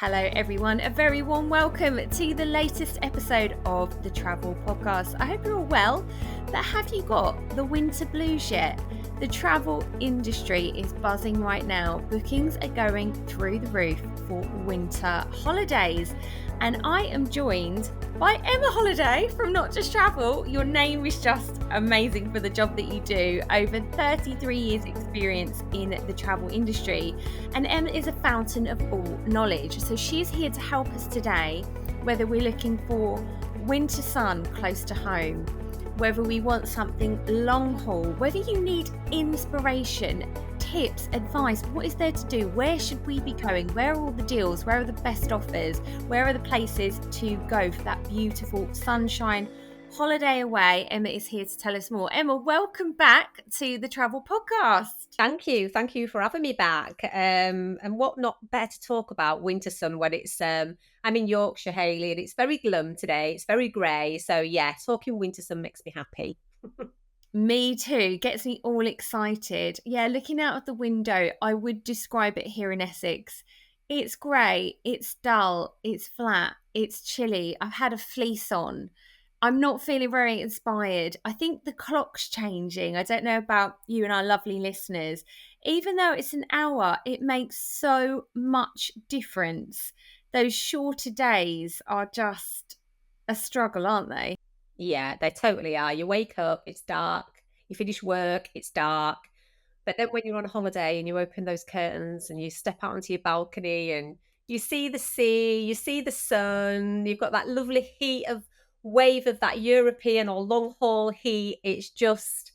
Hello, everyone. A very warm welcome to the latest episode of the Travel Podcast. I hope you're all well, but have you got the winter blues yet? The travel industry is buzzing right now. Bookings are going through the roof for winter holidays. And I am joined by Emma Holliday from Not Just Travel. Your name is just amazing for the job that you do. Over 33 years experience in the travel industry. And Emma is a fountain of all knowledge. So she's here to help us today, whether we're looking for winter sun close to home, whether we want something long haul, whether you need inspiration, tips, advice, what is there to do? Where should we be going? Where are all the deals? Where are the best offers? Where are the places to go for that beautiful sunshine holiday away? Emma is here to tell us more. Emma, welcome back to the Travel Podcast. Thank you for having me back. And what not better to talk about winter sun when it's I'm in Yorkshire, Hayley, and it's very glum today. It's very grey. So yeah, talking winter sun makes me happy. Me too. Gets me all excited. Yeah, looking out of the window, I would describe it here in Essex. It's grey, it's dull, it's flat, it's chilly. I've had a fleece on. I'm not feeling very inspired. I think the clock's changing. I don't know about you and our lovely listeners. Even though it's an hour, it makes so much difference. Those shorter days are just a struggle, aren't they? Yeah, they totally are. You wake up, it's dark. You finish work, it's dark. But then when you're on holiday and you open those curtains and you step out onto your balcony and you see the sea, you see the sun, you've got that lovely heat of wave of that European or long haul heat. It's just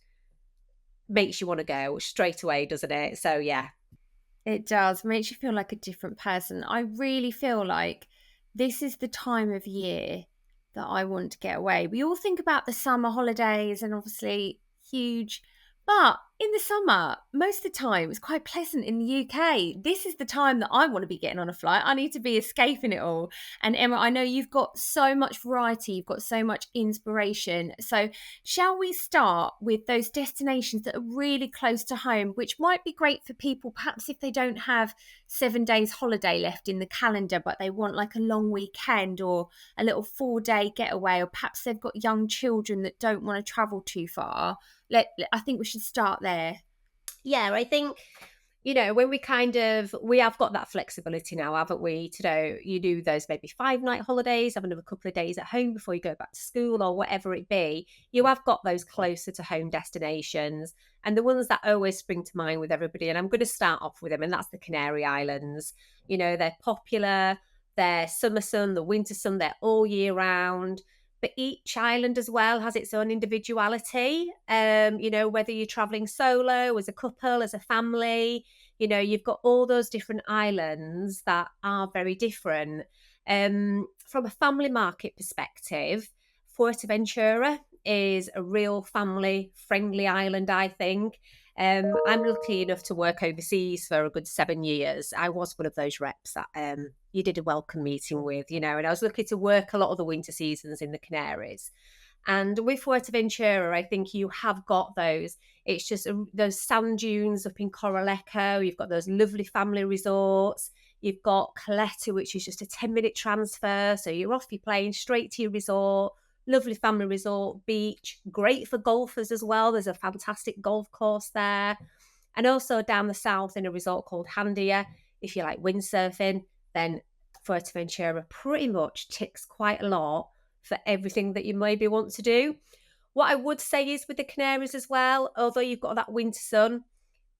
makes you want to go straight away, doesn't it? So yeah. It does. Makes you feel like a different person. I really feel like this is the time of year that I want to get away. We all think about the summer holidays and obviously huge, but in the summer, most of the time it's quite pleasant in the UK. This is the time that I want to be getting on a flight. I need to be escaping it all. And Emma, I know you've got so much variety, you've got so much inspiration. So shall we start with those destinations that are really close to home, which might be great for people, perhaps if they don't have 7 days holiday left in the calendar, but they want like a long weekend or a little 4-day getaway, or perhaps they've got young children that don't want to travel too far. I think we should start there. Yeah, I think, when we have got that flexibility now, haven't we? You do those maybe 5-night holidays, have another couple of days at home before you go back to school or whatever it be. You have got those closer to home destinations and the ones that always spring to mind with everybody. And I'm going to start off with them, and that's the Canary Islands. They're popular, they're summer sun, the winter sun, they're all year round. But each island as well has its own individuality. Whether you're traveling solo, as a couple, as a family, you've got all those different islands that are very different. From a family market perspective, Fuerteventura is a real family-friendly island, I think. I'm lucky enough to work overseas for a good 7 years. I was one of those reps that you did a welcome meeting with, and I was lucky to work a lot of the winter seasons in the Canaries. And with Fuerteventura, I think you have got those. It's just those sand dunes up in Coralejo. You've got those lovely family resorts. You've got Caleta, which is just a 10-minute transfer. So you're off your plane straight to your resort. Lovely family resort, beach, great for golfers as well. There's a fantastic golf course there. And also down the south in a resort called Handia, if you like windsurfing, then Fuerteventura pretty much ticks quite a lot for everything that you maybe want to do. What I would say is with the Canaries as well, although you've got that winter sun,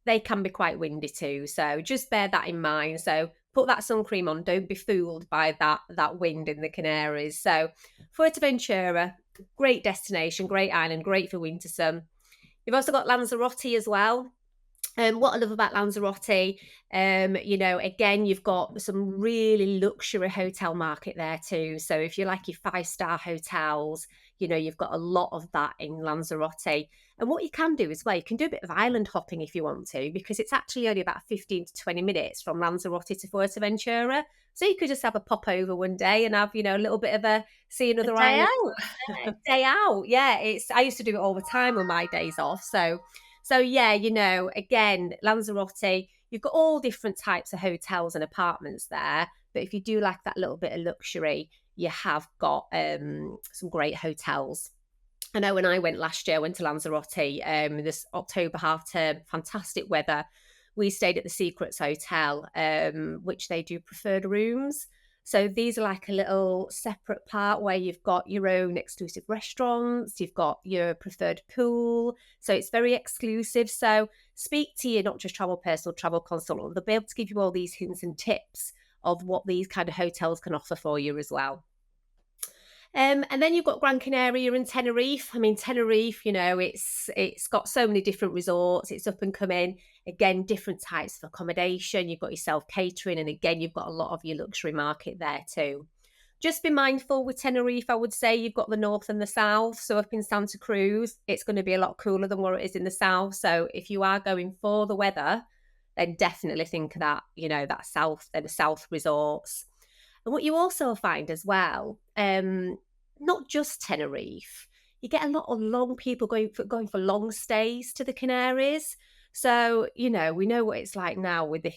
they can be quite windy too. So just bear that in mind. So put that sun cream on. Don't be fooled by that wind in the Canaries. So Fuerteventura, great destination, great island, great for winter sun. You've also got Lanzarote as well. What I love about Lanzarote, again, you've got some really luxury hotel market there too. So if you like your 5-star hotels, you've got a lot of that in Lanzarote. And what you can do as well, you can do a bit of island hopping if you want to, because it's actually only about 15 to 20 minutes from Lanzarote to Fuerteventura. So you could just have a pop over one day and have, a little bit of see another island. A day out. Yeah, I used to do it all the time on my days off. So yeah, again, Lanzarote, you've got all different types of hotels and apartments there. But if you do like that little bit of luxury, you have got some great hotels. I know when I went last year, I went to Lanzarote this October half term, fantastic weather. We stayed at the Secrets Hotel, which they do preferred rooms. So these are like a little separate part where you've got your own exclusive restaurants, you've got your preferred pool. So it's very exclusive. So speak to your not just travel personal travel consultant. They'll be able to give you all these hints and tips of what these kind of hotels can offer for you as well. And then you've got Gran Canaria and Tenerife. I mean, Tenerife, it's got so many different resorts. It's up and coming. Again, different types of accommodation. You've got your self catering, and again, you've got a lot of your luxury market there too. Just be mindful with Tenerife. I would say you've got the north and the south. So up in Santa Cruz, it's going to be a lot cooler than what it is in the south. So if you are going for the weather, then definitely think of that. That south, the south resorts. And what you also find as well, not just Tenerife, you get a lot of long people going for long stays to the Canaries. So, we know what it's like now with the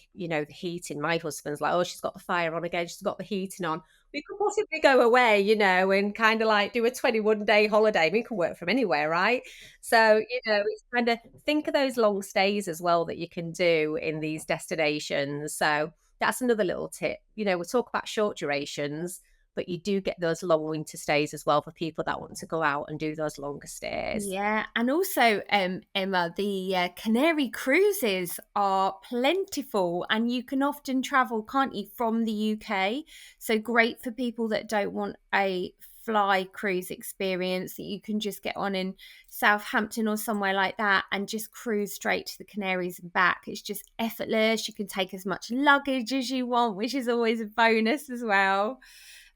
heating. My husband's like, oh, she's got the fire on again. She's got the heating on. We could possibly go away, and kind of like do a 21-day holiday. We can work from anywhere, right? So, it's kind of think of those long stays as well that you can do in these destinations. So that's another little tip. We'll talk about short durations, but you do get those long winter stays as well for people that want to go out and do those longer stays. Yeah, and also, Emma, the Canary cruises are plentiful, and you can often travel, can't you, from the UK? So great for people that don't want a fly cruise experience, that you can just get on in Southampton or somewhere like that and just cruise straight to the Canaries and back. It's just effortless. You can take as much luggage as you want, which is always a bonus as well.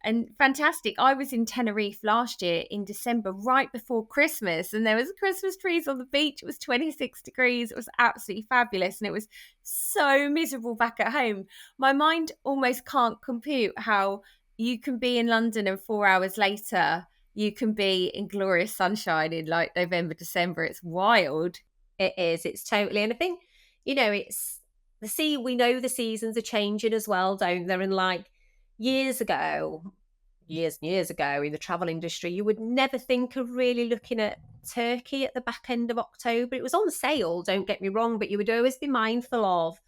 And fantastic. I was in Tenerife last year in December, right before Christmas, and there was Christmas trees on the beach. It was 26 degrees. It was absolutely fabulous. And it was so miserable back at home. My mind almost can't compute how you can be in London and 4 hours later, you can be in glorious sunshine in like November, December. It's wild. It is. It's totally. And I think, it's we know the seasons are changing as well, don't they? And like years and years ago in the travel industry, you would never think of really looking at Turkey at the back end of October. It was on sale, don't get me wrong, but you would always be mindful of,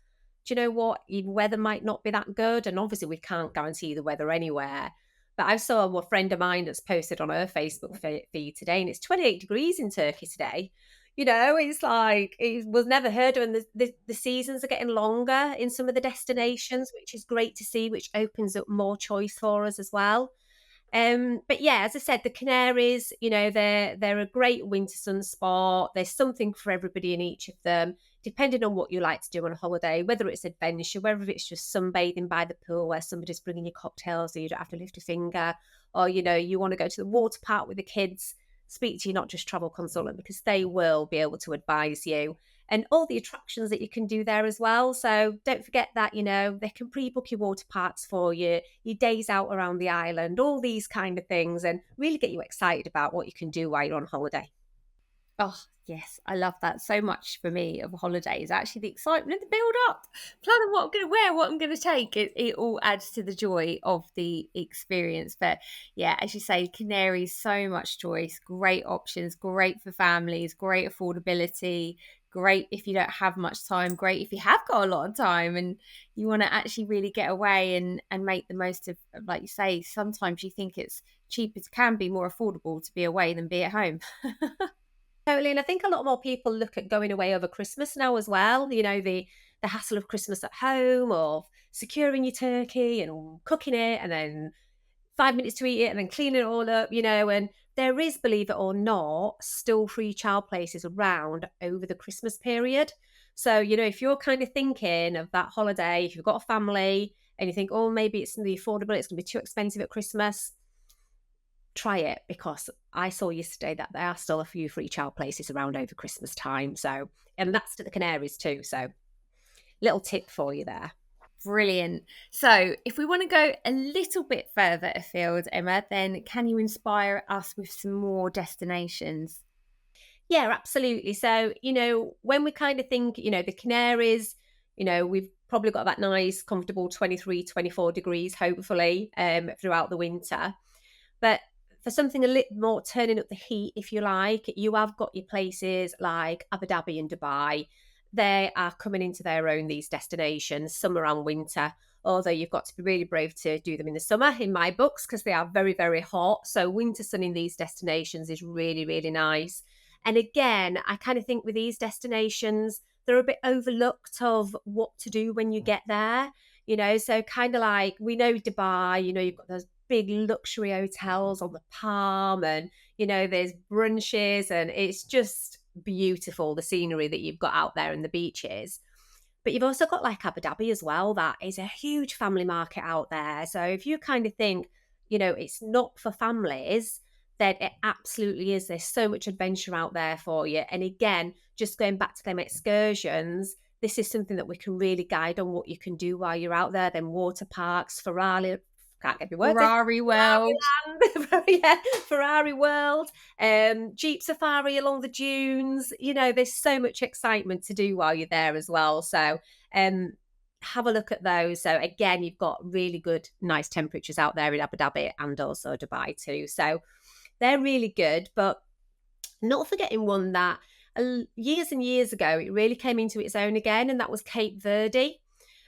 do you know what? Your weather might not be that good. And obviously, we can't guarantee the weather anywhere. But I saw a friend of mine that's posted on her Facebook feed today, and it's 28 degrees in Turkey today. It's like it was never heard of, and the seasons are getting longer in some of the destinations, which is great to see, which opens up more choice for us as well. But yeah, as I said, the Canaries, they're a great winter sun spot. There's something for everybody in each of them, depending on what you like to do on a holiday, whether it's adventure, whether it's just sunbathing by the pool where somebody's bringing you cocktails so you don't have to lift a finger, or you want to go to the water park with the kids. Speak to your not just travel consultant, because they will be able to advise you, and all the attractions that you can do there as well. So don't forget that, they can pre-book your water parks for you, your days out around the island, all these kind of things, and really get you excited about what you can do while you're on holiday. Oh, yes, I love that so much for me of holidays. Actually, the excitement, the build up, planning what I'm going to wear, what I'm going to take. It all adds to the joy of the experience. But yeah, as you say, Canaries, so much choice, great options, great for families, great affordability, great if you don't have much time, great if you have got a lot of time and you want to actually really get away and make the most of, like you say, sometimes you think it's cheap as can be, more affordable to be away than be at home. Totally. And I think a lot more people look at going away over Christmas now as well. The hassle of Christmas at home, of securing your turkey and cooking it and then 5 minutes to eat it and then clean it all up, and there is, believe it or not, still free child places around over the Christmas period. So, if you're kind of thinking of that holiday, if you've got a family and you think, oh, maybe it's going to be affordable, it's going to be too expensive at Christmas, try it, because I saw yesterday that there are still a few free child places around over Christmas time. So, and that's to the Canaries too. So, little tip for you there. Brilliant. So, if we want to go a little bit further afield, Emma, then can you inspire us with some more destinations? Yeah, absolutely. So, when we kind of think, the Canaries, We've probably got that nice, comfortable 23, 24 degrees, hopefully, throughout the winter. But for something a little more turning up the heat, if you like, you have got your places like Abu Dhabi and Dubai. They are coming into their own, these destinations, summer and winter. Although you've got to be really brave to do them in the summer, in my books, because they are very, very hot. So winter sun in these destinations is really, really nice. And again, I kind of think with these destinations, they're a bit overlooked of what to do when you get there. So kind of like, we know Dubai, you've got those big luxury hotels on the Palm, and there's brunches, and it's just beautiful, the scenery that you've got out there and the beaches. But you've also got like Abu Dhabi as well. That is a huge family market out there. So if you kind of think, it's not for families, then it absolutely is. There's so much adventure out there for you. And again, just going back to them excursions, this is something that we can really guide on what you can do while you're out there. Then water parks, Ferrari, can't get my words in. Ferrari World. Yeah, Ferrari World, Jeep Safari along the dunes. There's so much excitement to do while you're there as well. So have a look at those. So again, you've got really good, nice temperatures out there in Abu Dhabi and also Dubai too. So they're really good, but not forgetting one that years and years ago, it really came into its own again, and that was Cape Verde.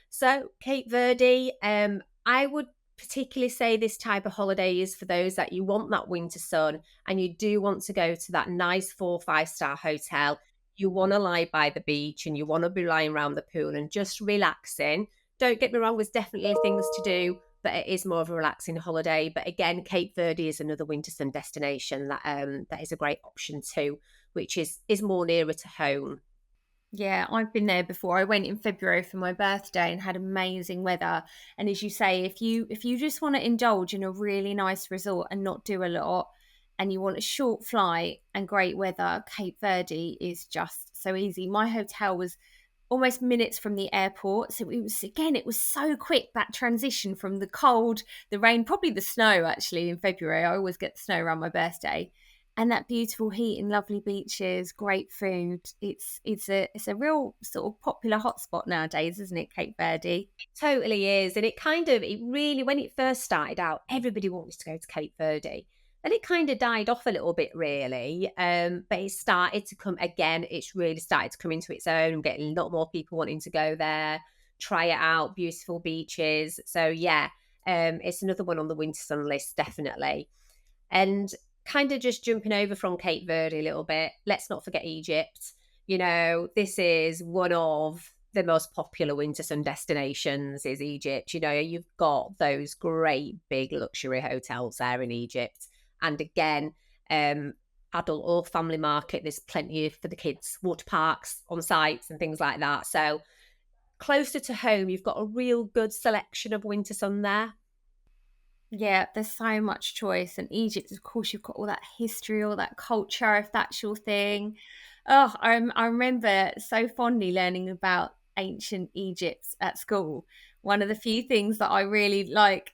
So Cape Verde, I would particularly say this type of holiday is for those that you want that winter sun and you do want to go to that nice 4 or 5 star hotel. You want to lie by the beach and you want to be lying around the pool and just relaxing. Don't get me wrong, there's definitely things to do, but it is more of a relaxing holiday. But again, Cape Verde is another winter sun destination that is a great option too, which is more nearer to home. Yeah, I've been there before. I went in February for my birthday and had amazing weather. And as you say, if you just want to indulge in a really nice resort and not do a lot, and you want a short flight and great weather, Cape Verde is just so easy. My hotel was almost minutes from the airport, so it was so quick, that transition from the cold, the rain, probably the snow actually in February. I always get the snow around my birthday, and that beautiful heat and lovely beaches, great food. It's a real sort of popular hotspot nowadays, isn't it, Cape Verde? Totally is. And it really, when it first started out, everybody wanted to go to Cape Verde. Then it kind of died off a little bit, really. But it started to come again. It's really started to come into its own, getting a lot more people wanting to go there, try it out, beautiful beaches. So, yeah, it's another one on the winter sun list, definitely. And kind of just jumping over from Cape Verde a little bit, let's not forget Egypt. This is one of the most popular winter sun destinations is Egypt. You've got those great big luxury hotels there in Egypt. And again, adult or family market, there's plenty for the kids, water parks on sites and things like that. So closer to home, you've got a real good selection of winter sun there. Yeah, there's so much choice. And Egypt, of course, you've got all that history, all that culture, if that's your thing. Oh, I remember so fondly learning about ancient Egypt at school. One of the few things that I really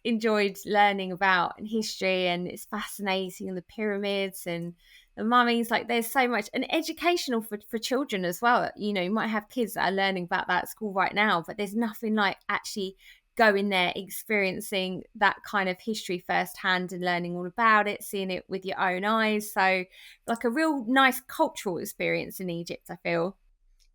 enjoyed learning about in history, and it's fascinating, and the pyramids and the mummies. Like, there's so much, and educational for children as well. You might have kids that are learning about that at school right now, but there's nothing like actually going there, experiencing that kind of history firsthand and learning all about it, seeing it with your own eyes. So, like a real nice cultural experience in Egypt, I feel.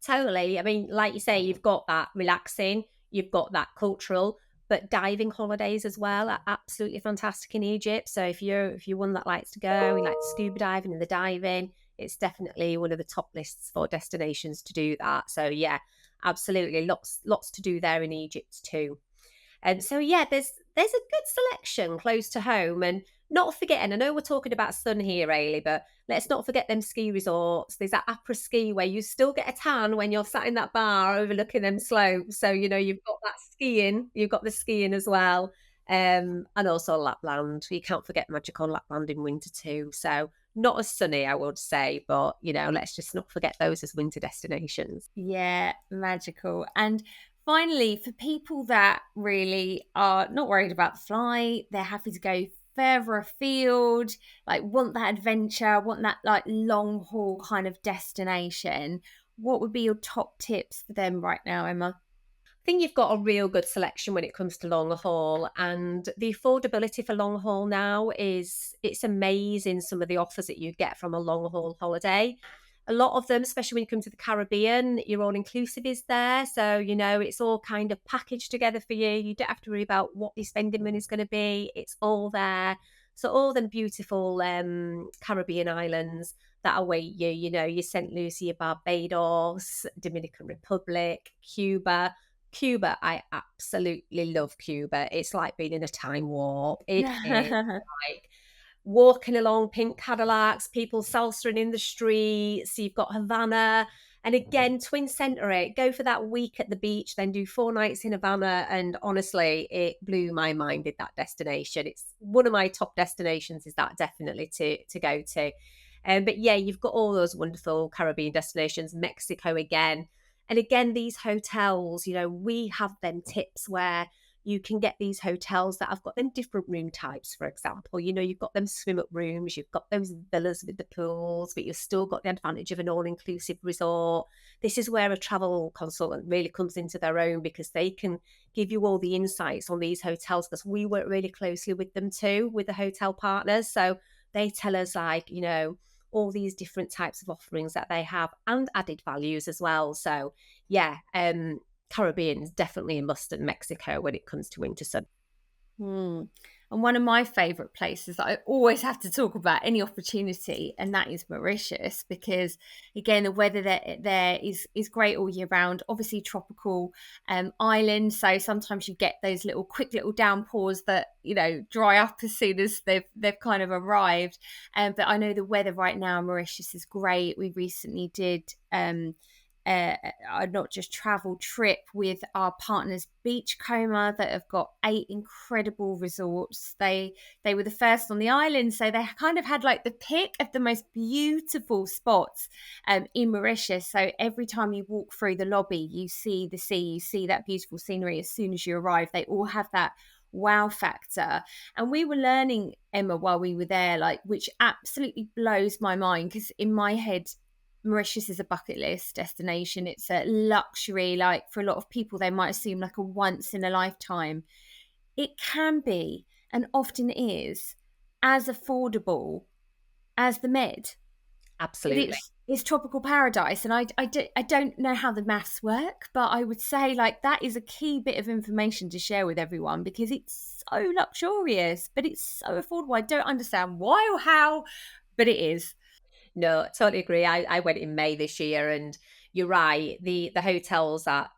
Totally. I mean, like you say, you've got that relaxing, you've got that cultural, but diving holidays as well are absolutely fantastic in Egypt. So if you're one that likes to go, you like scuba diving and the diving, it's definitely one of the top lists for destinations to do that. So yeah, absolutely, lots to do there in Egypt too. And so yeah, there's a good selection close to home, and not forgetting. I know we're talking about sun here, Hayley, but let's not forget them ski resorts. There's that après ski where you still get a tan when you're sat in that bar overlooking them slopes. So you've got that skiing, you've got the skiing as well, and also Lapland. You can't forget magical Lapland in winter too. So not as sunny, I would say, but let's just not forget those as winter destinations. Yeah, magical. And finally, for people that really are not worried about the flight, they're happy to go further afield, like want that adventure, want that like long haul kind of destination. What would be your top tips for them right now, Emma? think you've got a real good selection when it comes to long haul, and the affordability for long haul now it's amazing, some of the offers that you get from a long haul holiday. A lot of them, especially when you come to the Caribbean, your all inclusive is there. So, it's all kind of packaged together for you. You don't have to worry about what your spending money is going to be. It's all there. So all them beautiful Caribbean islands that await you, your St. Lucia, Barbados, Dominican Republic, Cuba. Cuba, I absolutely love Cuba. It's like being in a time warp. It is like walking along pink Cadillacs, people salsing in the streets. You've got Havana. And again, twin center it. Go for that week at the beach, then do 4 nights in Havana. And honestly, it blew my mind with that destination. It's one of my top destinations, is that definitely to go to. But yeah, you've got all those wonderful Caribbean destinations, Mexico again. And again, these hotels, we have them tips where you can get these hotels that have got them different room types, for example. You've got them swim up rooms, you've got those villas with the pools, but you've still got the advantage of an all-inclusive resort. This is where a travel consultant really comes into their own, because they can give you all the insights on these hotels, because we work really closely with them too, with the hotel partners. So they tell us, like, all these different types of offerings that they have, and added values as well. So yeah, Caribbean is definitely a must in Mexico when it comes to winter sun. Mm. And one of my favourite places that I always have to talk about any opportunity, and that is Mauritius, because again the weather there is great all year round. Obviously tropical island, so sometimes you get those quick little downpours that dry up as soon as they've kind of arrived. But I know the weather right now in Mauritius is great. We recently did a not just travel trip with our partners Beachcomber, that have got 8 incredible resorts. They were the first on the island, so they kind of had like the pick of the most beautiful spots in Mauritius. So every time you walk through the lobby, you see the sea, you see that beautiful scenery. As soon as you arrive, they all have that wow factor. And we were learning, Emma, while we were there, like, which absolutely blows my mind, because in my head Mauritius is a bucket list destination. It's a luxury, like for a lot of people, they might assume like a once in a lifetime. It can be, and often is, as affordable as the Med. But Absolutely. it's tropical paradise, and I don't know how the maths work, but I would say like that is a key bit of information to share with everyone, because it's so luxurious, but it's so affordable. I don't understand why or how, but it is. No, totally agree. I went in May this year, and you're right. The hotels that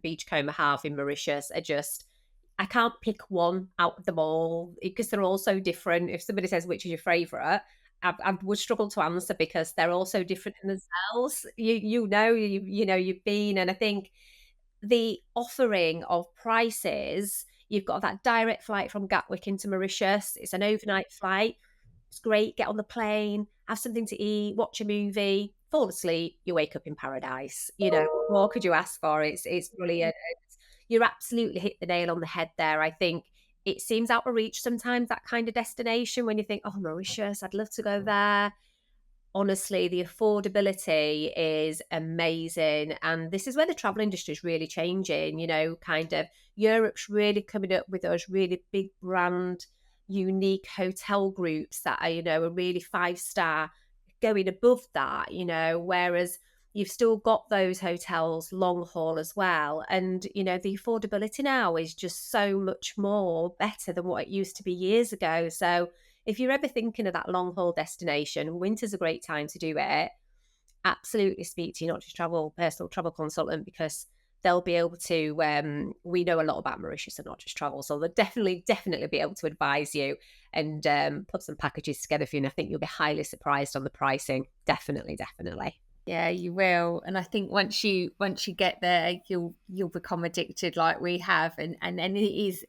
Beachcomber have in Mauritius are just, I can't pick one out of them all, because they're all so different. If somebody says which is your favourite, I would struggle to answer, because they're all so different in themselves. You've been, and I think the offering of prices. You've got that direct flight from Gatwick into Mauritius. It's an overnight flight. It's great. Get on the plane, have something to eat, watch a movie, fall asleep. You wake up in paradise. What more could you ask for? It's brilliant. You're absolutely hit the nail on the head there. I think it seems out of reach sometimes, that kind of destination, when you think, oh, Mauritius, I'd love to go there. Honestly, the affordability is amazing. And this is where the travel industry is really changing. Kind of Europe's really coming up with those really big brand, unique hotel groups that are really 5-star, going above that, whereas you've still got those hotels long haul as well. And, the affordability now is just so much more better than what it used to be years ago. So if you're ever thinking of that long haul destination, winter's a great time to do it. Absolutely speak to your not just personal travel consultant, because they'll be able to, we know a lot about Mauritius and not just travel. So they'll definitely be able to advise you and put some packages together for you. And I think you'll be highly surprised on the pricing. Definitely. Yeah, you will. And I think once you get there, you'll become addicted like we have, and it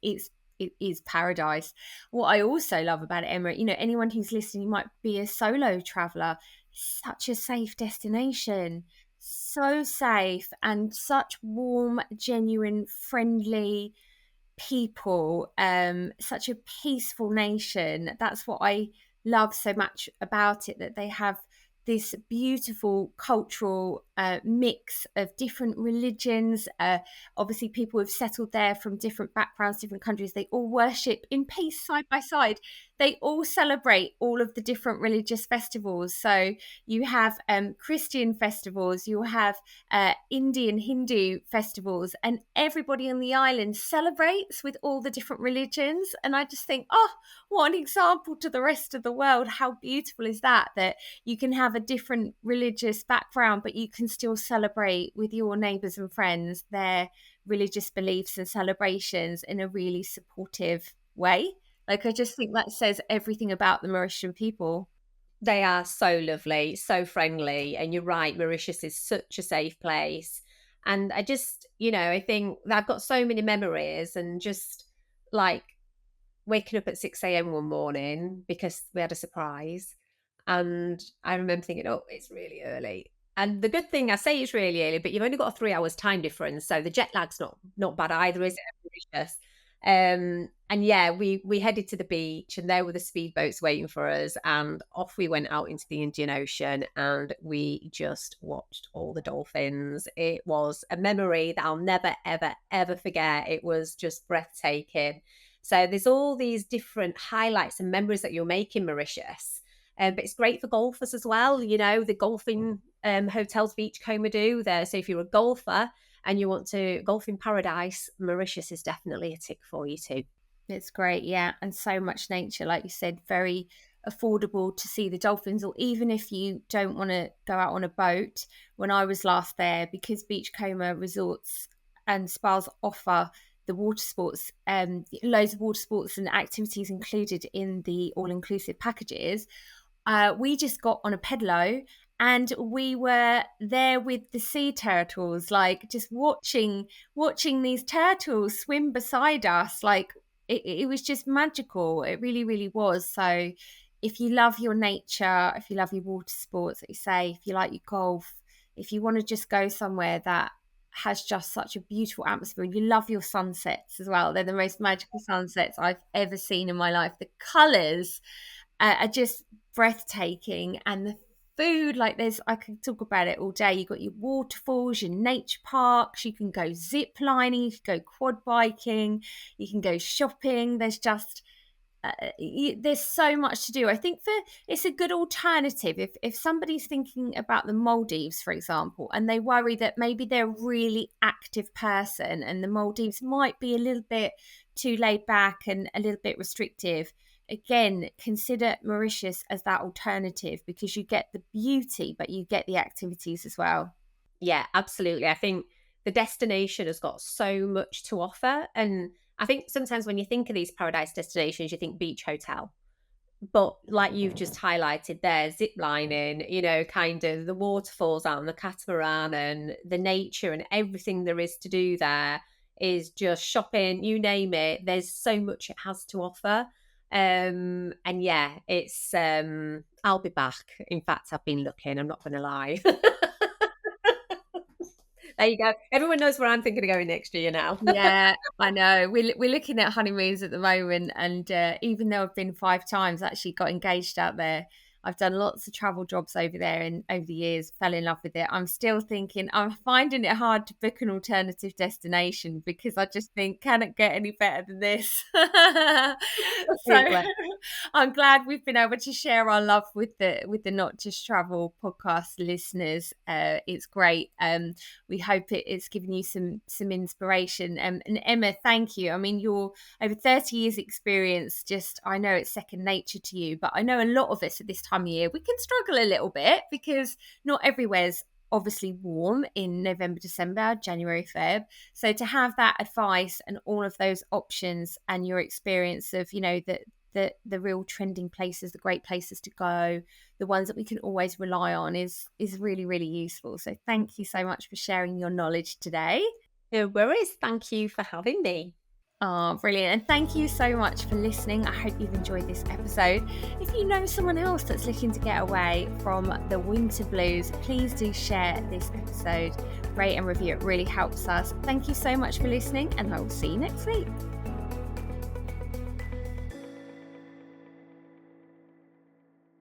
is paradise. What I also love about it, Emma, anyone who's listening might be a solo traveler. Such a safe destination. So safe, and such warm, genuine, friendly people, such a peaceful nation. That's what I love so much about it, that they have this beautiful cultural mix of different religions. Obviously, people who've settled there from different backgrounds, different countries. They all worship in peace side by side. They all celebrate all of the different religious festivals. So you have Christian festivals, you'll have Indian Hindu festivals, and everybody on the island celebrates with all the different religions. And I just think, oh, what an example to the rest of the world. How beautiful is that, that you can have a different religious background, but you can still celebrate with your neighbours and friends their religious beliefs and celebrations in a really supportive way. Like, I just think that says everything about the Mauritian people. They are so lovely, so friendly. And you're right, Mauritius is such a safe place. And I just, I think that I've got so many memories, and just like waking up at 6 a.m. one morning because we had a surprise. And I remember thinking, oh, it's really early. And the good thing, I say it's really early, but you've only got a 3 hours time difference. So the jet lag's not bad either, is it, Mauritius? And yeah, we headed to the beach, and there were the speedboats waiting for us, and off we went out into the Indian Ocean, and we just watched all the dolphins. It was a memory that I'll never, ever, ever forget. It was just breathtaking. So there's all these different highlights and memories that you'll make in Mauritius. But it's great for golfers as well. The golfing hotels Beachcomber do there. So if you're a golfer and you want to golf in paradise, Mauritius is definitely a tick for you too. It's great, yeah. And so much nature, like you said, very affordable to see the dolphins, or even if you don't want to go out on a boat. When I was last there, because Beachcomber resorts and spas offer the water sports, loads of water sports and activities included in the all-inclusive packages, we just got on a pedalo and we were there with the sea turtles, like just watching these turtles swim beside us. Like it was just magical. It really, really was. So if you love your nature, if you love your water sports, like you say, if you like your golf, if you want to just go somewhere that has just such a beautiful atmosphere, you love your sunsets as well. They're the most magical sunsets I've ever seen in my life. The colours are just breathtaking, and the food, like I could talk about it all day. You've got your waterfalls, your nature parks, you can go zip lining, you can go quad biking, you can go shopping. There's just there's so much to do. I think it's a good alternative if somebody's thinking about the Maldives, for example, and they worry that maybe they're a really active person and the Maldives might be a little bit too laid back and a little bit restrictive. Again, consider Mauritius as that alternative, because you get the beauty, but you get the activities as well. Yeah, absolutely. I think the destination has got so much to offer. And I think sometimes when you think of these paradise destinations, you think beach hotel. But like you've just highlighted there, zip lining, kind of the waterfalls out on the catamaran, and the nature and everything there is to do there is just shopping, you name it. There's so much it has to offer. And yeah, it's I'll be back. In fact, I've been looking, I'm not gonna lie. There you go. Everyone knows where I'm thinking of going next year now. Yeah, I know. We're looking at honeymoons at the moment, and even though I've been 5 times, I actually got engaged out there. I've done lots of travel jobs over there, and over the years, fell in love with it. I'm still thinking, I'm finding it hard to book an alternative destination because I just think, can it get any better than this? So I'm glad we've been able to share our love with the Not Just Travel podcast listeners. It's great. We hope it's given you some inspiration. And Emma, thank you. I mean, you're over 30 years experience. Just, I know it's second nature to you, but I know a lot of us at this time of year, we can struggle a little bit because not everywhere's obviously warm in November, December, January, Feb. So to have that advice and all of those options and your experience of, the real trending places, the great places to go, the ones that we can always rely on is really, really useful. So thank you so much for sharing your knowledge today. No worries. Thank you for having me. Oh, brilliant. And thank you so much for listening. I hope you've enjoyed this episode. If you know someone else that's looking to get away from the winter blues, please do share this episode. Rate and review. It really helps us. Thank you so much for listening, and I will see you next week.